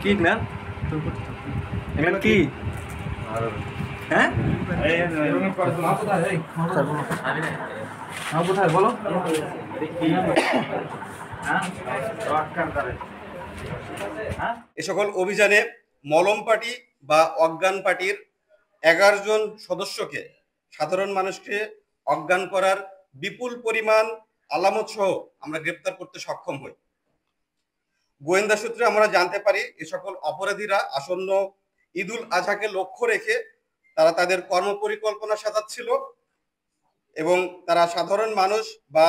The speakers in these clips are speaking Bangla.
কি না এখানে কি হ্যাঁ কোথায় বলো এ সকল অভিযানে মলম পার্টি বা অজ্ঞান পার্টির 11 জন সদস্যকে সাধারণ মানুষকে অজ্ঞান করার বিপুল পরিমাণ আলামত সহ আমরা গ্রেপ্তার করতে সক্ষম হই। গোয়েন্দা সূত্রে আমরা জানতে পারি এ সকল অপরাধীরা আসন্ন ঈদুল আজহাকে লক্ষ্য রেখে তারা তাদের কর্মপরিকল্পনা সাজাচ্ছিল এবং তারা সাধারণ মানুষ বা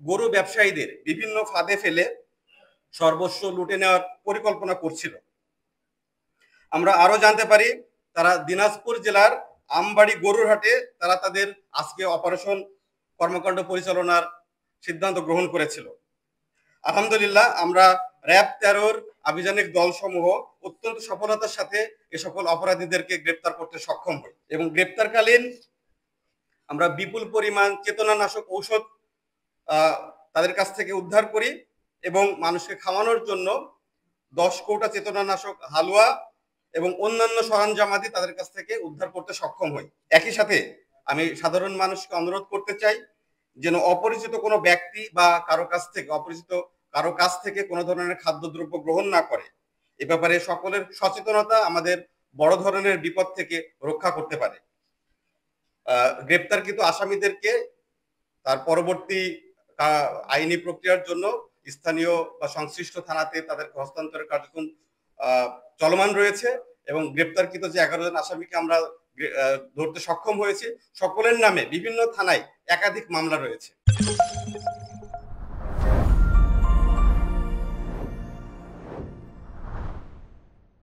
গরু ব্যবসায়ীদের বিভিন্ন ফাঁদে ফেলে সর্বস্ব লুটে নেওয়ার পরিকল্পনা করছিল। আমরা আরো জানতে পারি তারা দিনাজপুর জেলার আমবাড়ি গরুর হাটে তারা তাদের আজকে অপারেশন কর্মকাণ্ড পরিচালনার সিদ্ধান্ত গ্রহণ করেছিল। আলহামদুলিল্লাহ আমরা র্যাব 13-র আভিযানিক দলসমূহ অত্যন্ত সফলতার সাথে এ সকল অপরাধীদেরকে গ্রেপ্তার করতে সক্ষম হই এবং গ্রেপ্তারকালীন আমরা বিপুল পরিমাণ চেতনানাশক ঔষধ তাদের কাছ থেকে উদ্ধার করি এবং মানুষকে খাওয়ানোর জন্য 10 কৌটা চেতনানাশক হালুয়া এবং অন্যান্য সরঞ্জামাদি তাদের কাছ থেকে উদ্ধার করতে সক্ষম হই। একই সাথে আমি সাধারণ মানুষকে অনুরোধ করতে চাই যেন অপরিচিত কোনো ব্যক্তি বা কারো কাছ থেকে কোনো ধরনের খাদ্যদ্রব্য গ্রহণ না করে। এ ব্যাপারে সকলের সচেতনতা আমাদের বড় ধরনের বিপদ থেকে রক্ষা করতে পারে। গ্রেপ্তারকৃত আসামিদেরকে তার পরবর্তী আইনি প্রক্রিয়ার জন্য স্থানীয় বা সংশ্লিষ্ট থানাতে তাদেরকে হস্তান্তরের কার্যক্রম চলমান রয়েছে এবং গ্রেপ্তারকৃত যে 11 জন আসামিকে আমরা ধরতে সক্ষম হয়েছি সকলের নামে বিভিন্ন থানায় একাধিক মামলা রয়েছে।